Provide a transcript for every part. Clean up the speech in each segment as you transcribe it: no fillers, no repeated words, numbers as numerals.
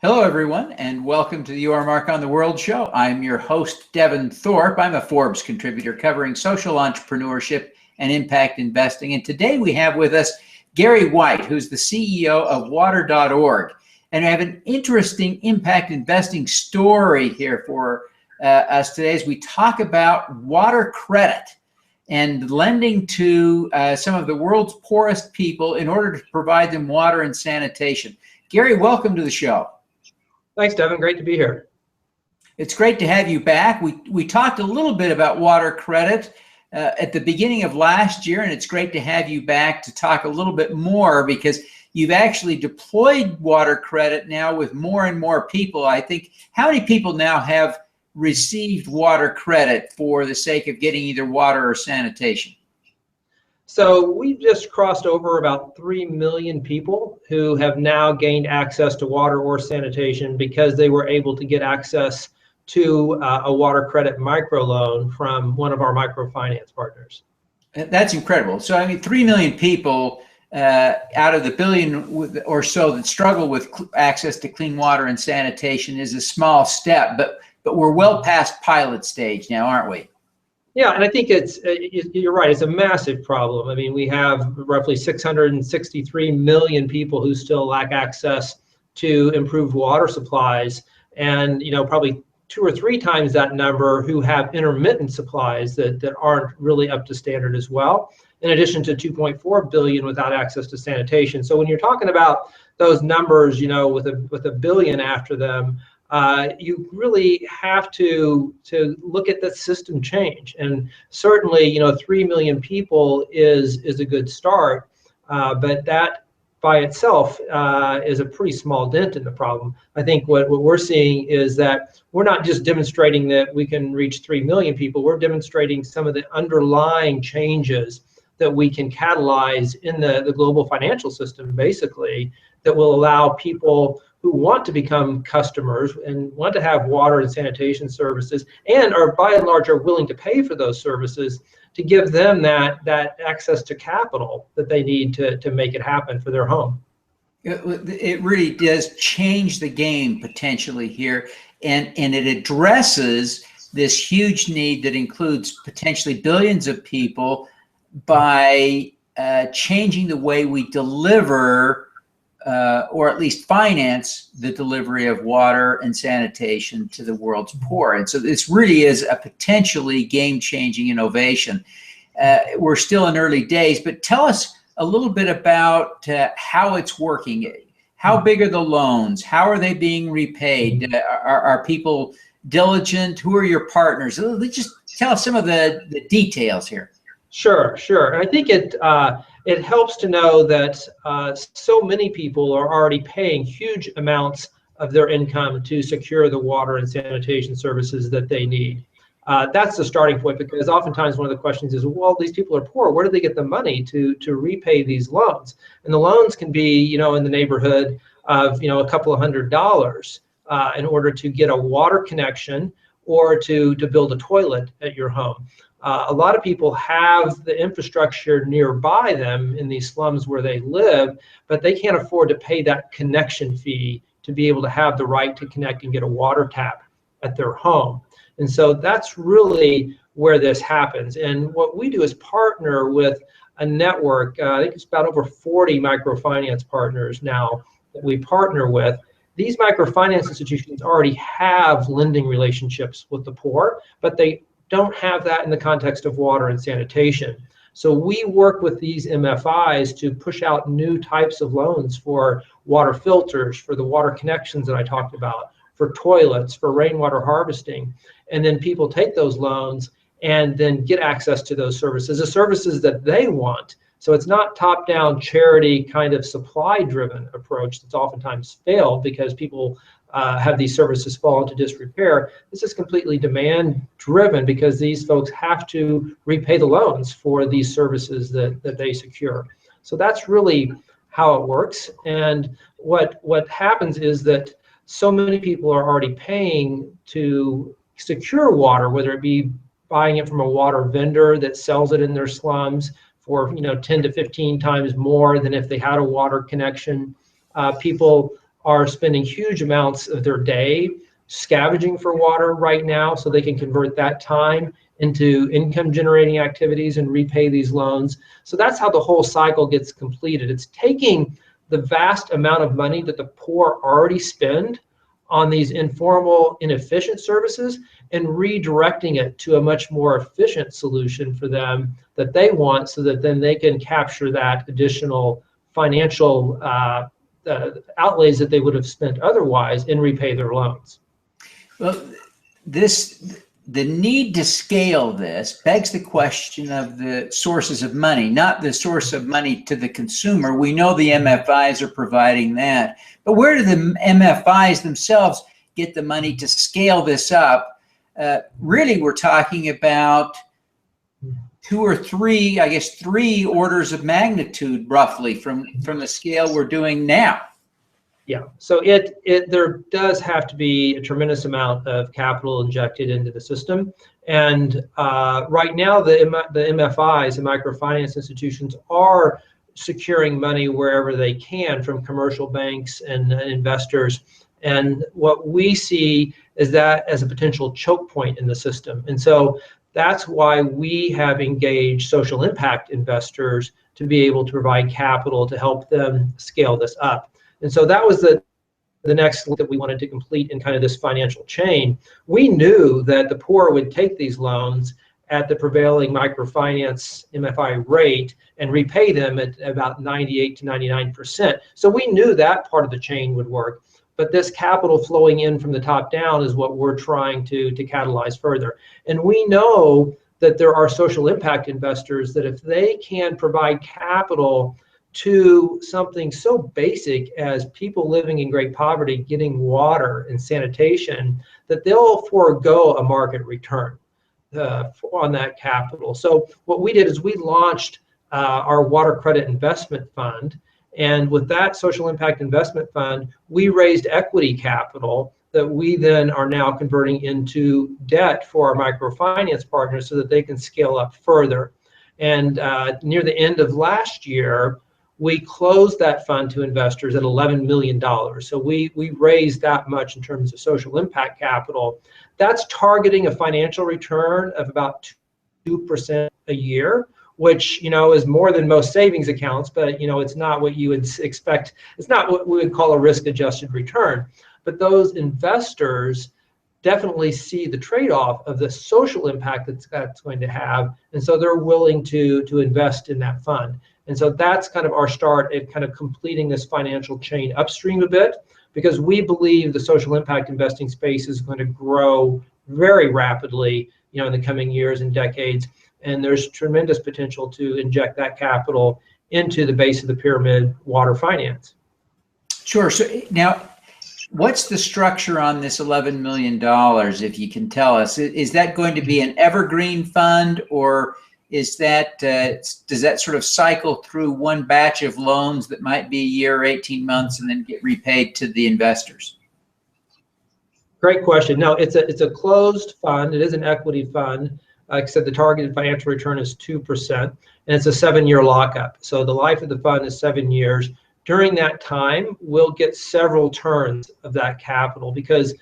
Hello, everyone, and welcome to the Your Mark on the World show. I'm your host, Devin Thorpe. I'm a Forbes contributor covering social entrepreneurship and impact investing. And today we have with us Gary White, who's the CEO of water.org. And I have an interesting impact investing story here for us today as we talk about WaterCredit and lending to some of the world's poorest people in order to provide them water and sanitation. Gary, welcome to the show. Thanks, Devin. Great to be here. It's great to have you back. We talked a little bit about WaterCredit at the beginning of last year, and it's great to have you back to talk a little bit more because you've actually deployed WaterCredit now with more and more people. I think, how many people now have received WaterCredit for the sake of getting either water or sanitation? So we've just crossed over about 3 million people who have now gained access to water or sanitation because they were able to get access to a WaterCredit microloan from one of our microfinance partners. That's incredible. So, I mean, 3 million people out of the billion or so that struggle with access to clean water and sanitation is a small step, but we're well past pilot stage now, aren't we? Yeah, and I think you're right, it's a massive problem. I mean, we have roughly 663 million people who still lack access to improved water supplies, and probably 2 or 3 times that number who have intermittent supplies that aren't really up to standard as well, in addition to 2.4 billion without access to sanitation. So when you're talking about those numbers, with a billion after them, you really have to look at the system change. And certainly, 3 million people is a good start, but that by itself is a pretty small dent in the problem. I think what we're seeing is that we're not just demonstrating that we can reach 3 million people, we're demonstrating some of the underlying changes that we can catalyze in the global financial system, basically, that will allow people who want to become customers and want to have water and sanitation services and are by and large are willing to pay for those services, to give them that access to capital that they need to make it happen for their home. It really does change the game potentially here, and it addresses this huge need that includes potentially billions of people by changing the way we deliver or at least finance the delivery of water and sanitation to the world's poor. And so this really is a potentially game-changing innovation. We're still in early days, but tell us a little bit about how it's working. How big are the loans? How are they being repaid? Are people diligent? Who are your partners? Just tell us some of the details here. Sure. And I think it helps to know that so many people are already paying huge amounts of their income to secure the water and sanitation services that they need. That's the starting point, because oftentimes one of the questions is, well, these people are poor. Where do they get the money to repay these loans? And the loans can be, in the neighborhood of, a couple of $100 in order to get a water connection or to build a toilet at your home. A lot of people have the infrastructure nearby them in these slums where they live, but they can't afford to pay that connection fee to be able to have the right to connect and get a water tap at their home. And so that's really where this happens. And what we do is partner with a network. I think it's about over 40 microfinance partners now that we partner with. These microfinance institutions already have lending relationships with the poor, but they don't have that in the context of water and sanitation. So we work with these MFIs to push out new types of loans for water filters, for the water connections that I talked about, for toilets, for rainwater harvesting. And then people take those loans and then get access to those services, the services that they want. So it's not top-down charity kind of supply-driven approach that's oftentimes failed because people have these services fall into disrepair. This is completely demand-driven because these folks have to repay the loans for these services that they secure. So that's really how it works. And what happens is that so many people are already paying to secure water, whether it be buying it from a water vendor that sells it in their slums for 10 to 15 times more than if they had a water connection. People are spending huge amounts of their day scavenging for water right now, so they can convert that time into income generating activities and repay these loans. So that's how the whole cycle gets completed. It's taking the vast amount of money that the poor already spend on these informal, inefficient services and redirecting it to a much more efficient solution for them that they want, so that then they can capture that additional financial outlays that they would have spent otherwise and repay their loans. Well, the need to scale this begs the question of the sources of money, not the source of money to the consumer. We know the MFIs are providing that, but where do the MFIs themselves get the money to scale this up? Really, we're talking about two or three, I guess, three orders of magnitude roughly from the scale we're doing now. Yeah, so there does have to be a tremendous amount of capital injected into the system, and right now the MFIs, the microfinance institutions, are securing money wherever they can from commercial banks and investors. And what we see is that as a potential choke point in the system, and so that's why we have engaged social impact investors to be able to provide capital to help them scale this up. And so that was the next that we wanted to complete in kind of this financial chain. We knew that the poor would take these loans at the prevailing microfinance MFI rate and repay them at about 98 to 99%. So we knew that part of the chain would work. But this capital flowing in from the top down is what we're trying to catalyze further. And we know that there are social impact investors that if they can provide capital to something so basic as people living in great poverty getting water and sanitation, that they'll forego a market return on that capital. So what we did is we launched our WaterCredit investment fund, and with that social impact investment fund, we raised equity capital that we then are now converting into debt for our microfinance partners so that they can scale up further. And near the end of last year, we closed that fund to investors at $11 million. So we raised that much in terms of social impact capital. That's targeting a financial return of about 2% a year, which is more than most savings accounts, but it's not what you would expect. It's not what we would call a risk-adjusted return. But those investors definitely see the trade-off of the social impact that's going to have, and so they're willing to invest in that fund. And so that's kind of our start at kind of completing this financial chain upstream a bit, because we believe the social impact investing space is going to grow very rapidly, in the coming years and decades. And there's tremendous potential to inject that capital into the base of the pyramid, water finance. Sure. So now, what's the structure on this $11 million, if you can tell us? Is that going to be an evergreen fund, or is that does that sort of cycle through one batch of loans that might be a year, 18 months, and then get repaid to the investors? Great question. No, it's a closed fund. It is an equity fund. Like I said, the targeted financial return is 2%, and it's a 7-year lockup. So the life of the fund is 7 years. During that time, we'll get several turns of that capital, because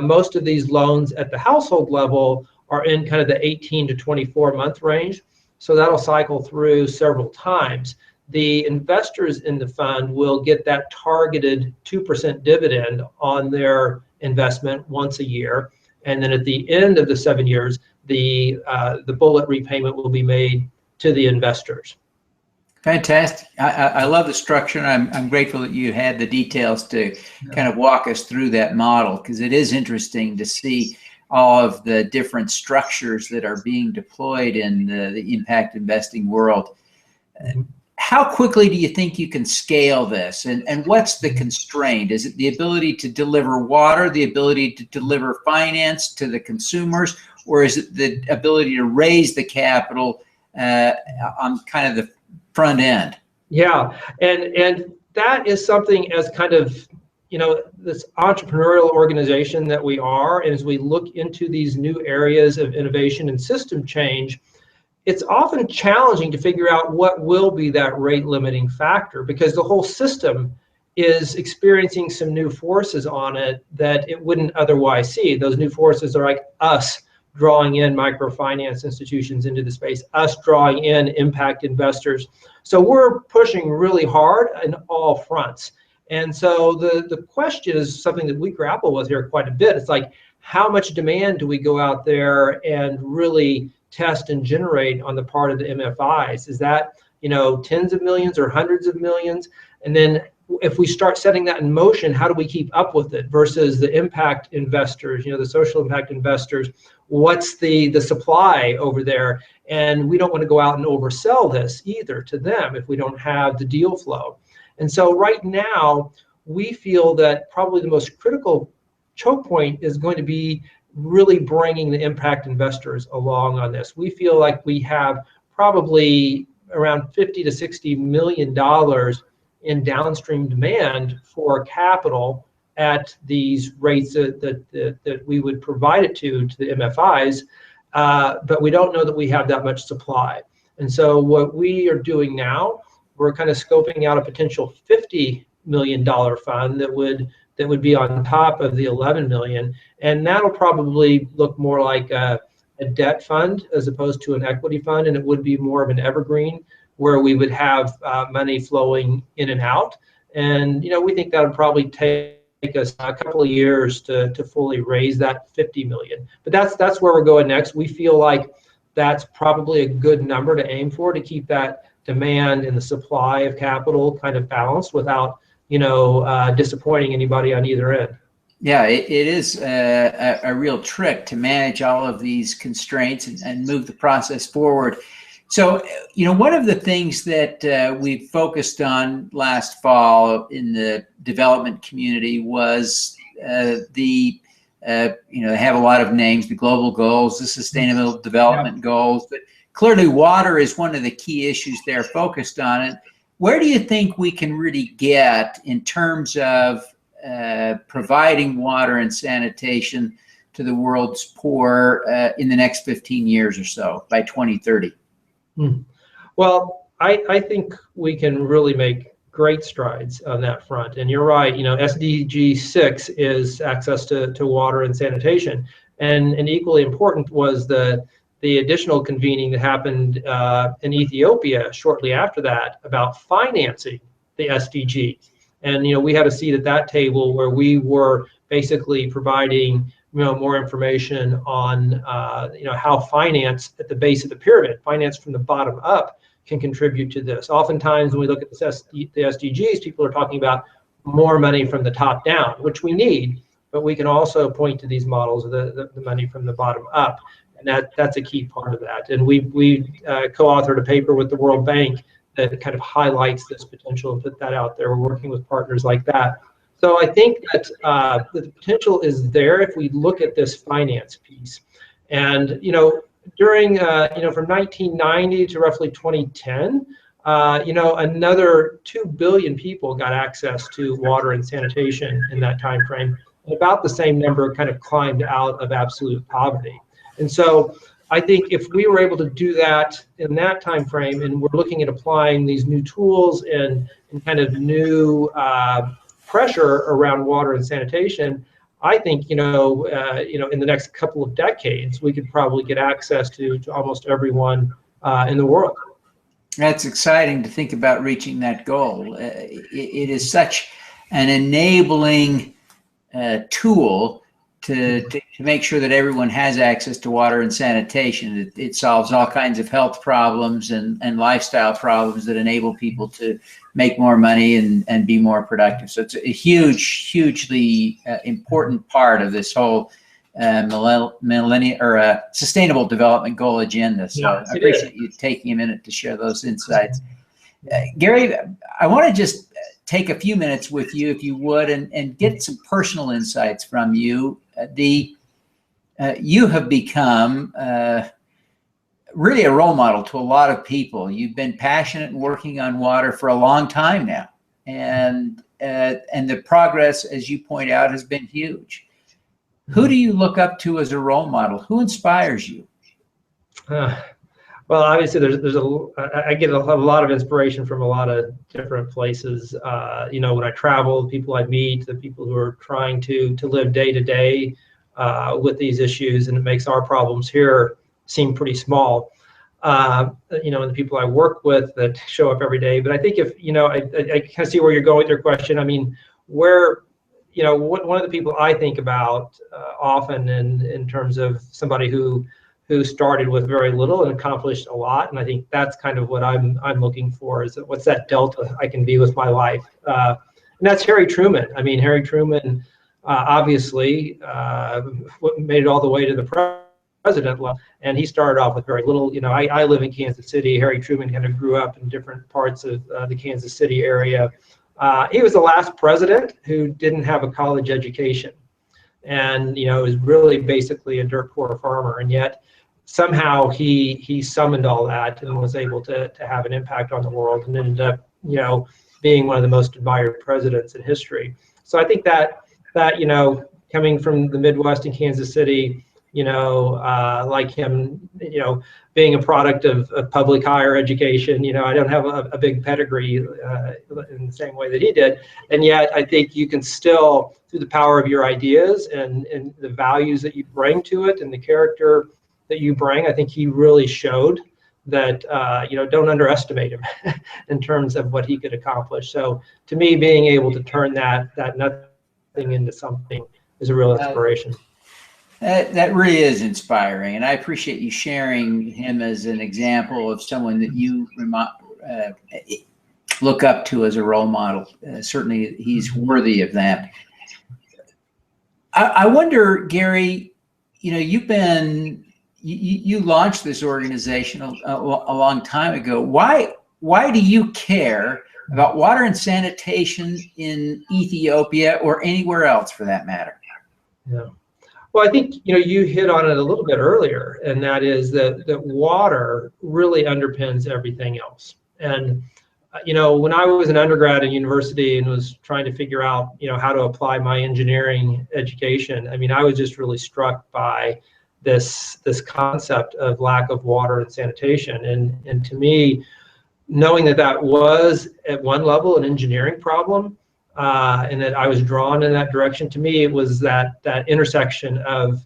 most of these loans at the household level are in kind of the 18 to 24 month range. So that'll cycle through several times. The investors in the fund will get that targeted 2% dividend on their investment once a year. And then at the end of the 7 years, the bullet repayment will be made to the investors. Fantastic. I love the structure, and I'm grateful that you had the details to kind of walk us through that model, because it is interesting to see all of the different structures that are being deployed in the impact investing world. How quickly do you think you can scale this, and what's the constraint? Is it the ability to deliver water, the ability to deliver finance to the consumers, or is it the ability to raise the capital on kind of the front end? Yeah, and that is something, as kind of this entrepreneurial organization that we are, and as we look into these new areas of innovation and system change, it's often challenging to figure out what will be that rate limiting factor, because the whole system is experiencing some new forces on it that it wouldn't otherwise see. Those new forces are like us drawing in microfinance institutions into the space, us drawing in impact investors. So we're pushing really hard in all fronts. And so the question is something that we grapple with here quite a bit. It's like, how much demand do we go out there and really test and generate on the part of the MFIs? Is that, tens of millions or hundreds of millions? And then if we start setting that in motion, how do we keep up with it versus the impact investors, the social impact investors? What's the supply over there? And we don't want to go out and oversell this either to them if we don't have the deal flow. And so right now, we feel that probably the most critical choke point is going to be really bringing the impact investors along on this. We feel like we have probably around $50 to $60 million in downstream demand for capital at these rates that we would provide it to the MFIs, but we don't know that we have that much supply. And so what we are doing now, we're kind of scoping out a potential $50 million fund that would be on top of the 11 million, and that'll probably look more like a debt fund as opposed to an equity fund, and it would be more of an evergreen where we would have money flowing in and out. And we think that would probably take us a couple of years to fully raise that 50 million. But that's where we're going next. We feel like that's probably a good number to aim for to keep that demand and the supply of capital kind of balanced without disappointing anybody on either end. Yeah, it is a real trick to manage all of these constraints and move the process forward. So, one of the things that we focused on last fall in the development community was they have a lot of names, the global goals, the sustainable development goals, but clearly water is one of the key issues they're focused on. And where do you think we can really get in terms of providing water and sanitation to the world's poor in the next 15 years or so, by 2030? Well, I think we can really make great strides on that front. And you're right, SDG 6 is access to water and sanitation. And equally important was the additional convening that happened in Ethiopia shortly after that about financing the SDGs. And we had a seat at that table where we were basically providing more information on how finance at the base of the pyramid, finance from the bottom up, can contribute to this. Oftentimes when we look at the SDGs, people are talking about more money from the top down, which we need, but we can also point to these models of the money from the bottom up. And that's a key part of that. And we co-authored a paper with the World Bank that kind of highlights this potential and put that out there. We're working with partners like that. So I think that the potential is there if we look at this finance piece. And during from 1990 to roughly 2010, another 2 billion people got access to water and sanitation in that time frame. About the same number kind of climbed out of absolute poverty. And so I think if we were able to do that in that time frame, and we're looking at applying these new tools and kind of new pressure around water and sanitation, I think in the next couple of decades we could probably get access to almost everyone in the world. That's exciting to think about reaching that goal. It is such an enabling tool to make sure that everyone has access to water and sanitation. It solves all kinds of health problems and lifestyle problems that enable people to make more money and be more productive. So it's a hugely important part of this whole sustainable development goal agenda. So yeah, I appreciate you taking a minute to share those insights. Gary, I want to just take a few minutes with you, if you would, and get some personal insights from you. You have become really a role model to a lot of people. You've been passionate and working on water for a long time now, and the progress, as you point out, has been huge. Who do you look up to as a role model? Who inspires you? Well, obviously, I get a lot of inspiration from a lot of different places. When I travel, the people I meet, the people who are trying to live day to day with these issues, and it makes our problems here seem pretty small. And the people I work with that show up every day. But I think I kind of see where you're going with your question. I mean, one of the people I think about often in terms of somebody who started with very little and accomplished a lot, and I think that's kind of what I'm looking for, is that what's that delta I can be with my life, and that's Harry Truman. I mean, Harry Truman obviously made it all the way to the president level, and he started off with very little. I live in Kansas City. Harry Truman kind of grew up in different parts of the Kansas City area. He was the last president who didn't have a college education, and was really basically a dirt poor farmer, and yet somehow he summoned all that and was able to have an impact on the world, and ended up being one of the most admired presidents in history. So I think that coming from the Midwest in Kansas City, like him, being a product of public higher education, I don't have a big pedigree in the same way that he did. And yet I think you can still, through the power of your ideas and the values that you bring to it and the character that you bring, I think he really showed that, don't underestimate him in terms of what he could accomplish. So to me, being able to turn that nothing into something is a real inspiration. That really is inspiring, and I appreciate you sharing him as an example of someone that you look up to as a role model. Certainly, he's worthy of that. I wonder, Gary, you launched this organization a long time ago. Why do you care about water and sanitation in Ethiopia or anywhere else, for that matter? Yeah. Well, I think you hit on it a little bit earlier, and that is that water really underpins everything else. And when I was an undergrad in university and was trying to figure out how to apply my engineering education, I mean, I was just really struck by this concept of lack of water and sanitation. And to me, knowing that was at one level an engineering problem, and that I was drawn in that direction, to me it was that intersection of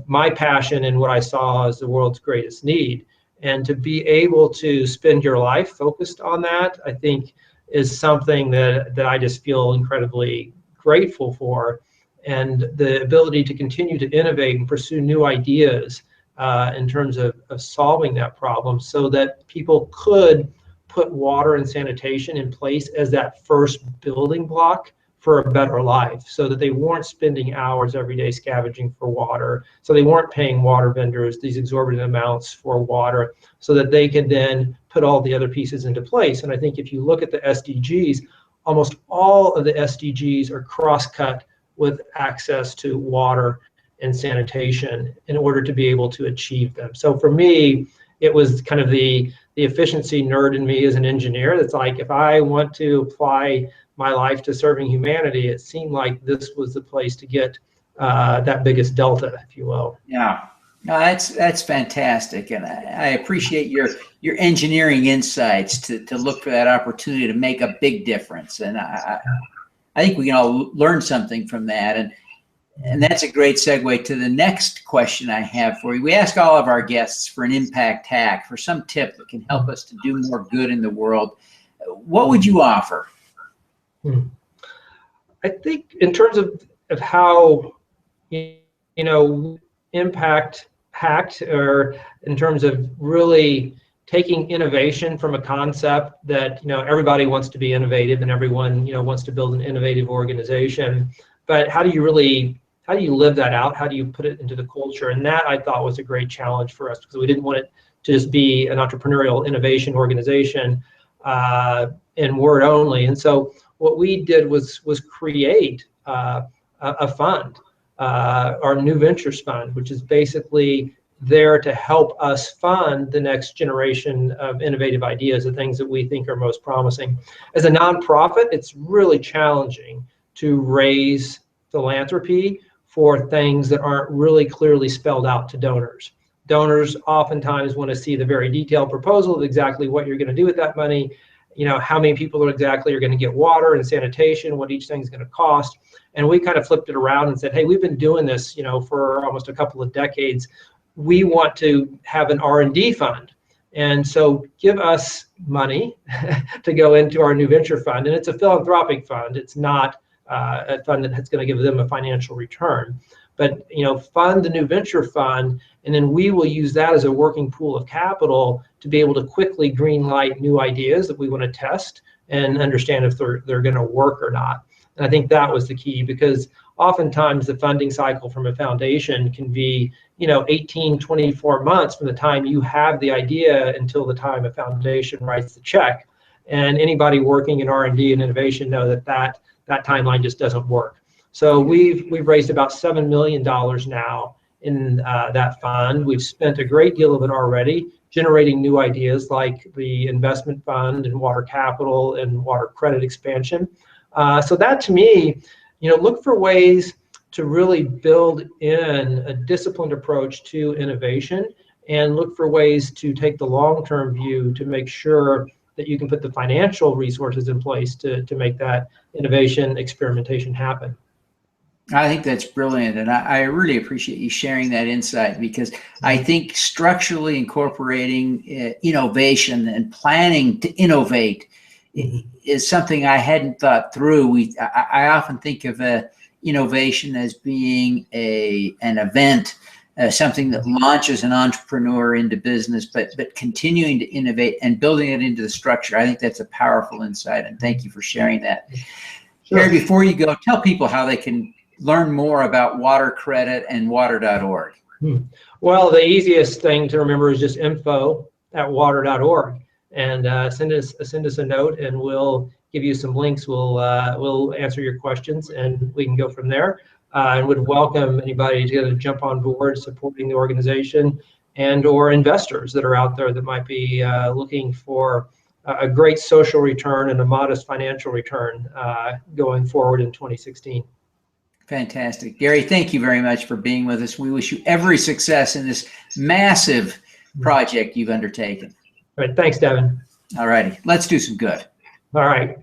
my passion and what I saw as the world's greatest need. And to be able to spend your life focused on that, I think, is something that I just feel incredibly grateful for. And the ability to continue to innovate and pursue new ideas in terms of solving that problem, so that people could put water and sanitation in place as that first building block for a better life, so that they weren't spending hours every day scavenging for water, so they weren't paying water vendors these exorbitant amounts for water, so that they could then put all the other pieces into place. And I think if you look at the SDGs, almost all of the SDGs are cross-cut with access to water and sanitation in order to be able to achieve them. So for me, it was kind of the efficiency nerd in me as an engineer that's like, if I want to apply my life to serving humanity, it seemed like this was the place to get that biggest delta, if you will. Yeah, no, that's fantastic, and I appreciate your engineering insights to look for that opportunity to make a big difference. And I think we can all learn something from that. And that's a great segue to the next question I have for you. We ask all of our guests for an impact hack, for some tip that can help us to do more good in the world. What would you offer? I think in terms of how, impact hacked, or in terms of really taking innovation from a concept that, everybody wants to be innovative and everyone, wants to build an innovative organization. But how do you live that out? How do you put it into the culture? And that, I thought, was a great challenge for us, because we didn't want it to just be an entrepreneurial innovation organization in word only. And so what we did was create a fund, our New Ventures Fund, which is basically there to help us fund the next generation of innovative ideas, the things that we think are most promising. As a nonprofit, it's really challenging to raise philanthropy for things that aren't really clearly spelled out to donors. donors oftentimes want to see the very detailed proposal of exactly what you're going to do with that money. How many people are going to get water and sanitation, what each thing's going to cost. And we kind of flipped it around and said, hey, we've been doing this, for almost a couple of decades. We want to have an R&D fund. And so give us money to go into our new venture fund. And it's a philanthropic fund. It's not a fund that's going to give them a financial return. But fund the new venture fund, and then we will use that as a working pool of capital to be able to quickly green light new ideas that we want to test and understand if they're going to work or not. And I think that was the key, because oftentimes the funding cycle from a foundation can be 18, 24 months from the time you have the idea until the time a foundation writes the check. And anybody working in R&D and innovation know that timeline just doesn't work. So we've raised about $7 million now in that fund. We've spent a great deal of it already generating new ideas like the investment fund and water capital and water credit expansion. So that, to me, look for ways to really build in a disciplined approach to innovation, and look for ways to take the long-term view to make sure that you can put the financial resources in place to make that innovation experimentation happen. I think that's brilliant, and I really appreciate you sharing that insight, because I think structurally incorporating innovation and planning to innovate is something I hadn't thought through. I often think of innovation as being an event, something that launches an entrepreneur into business, but continuing to innovate and building it into the structure. I think that's a powerful insight, and thank you for sharing that. Sure. Gary, before you go, tell people how they can learn more about WaterCredit and water.org. Well, the easiest thing to remember is just info@water.org, and send us a note, and we'll give you some links. We'll answer your questions, and we can go from there. And would welcome anybody to jump on board supporting the organization, and/or investors that are out there that might be looking for a great social return and a modest financial return going forward in 2016. Fantastic. Gary, thank you very much for being with us. We wish you every success in this massive project you've undertaken. All right. Thanks, Devin. All righty. Let's do some good. All right.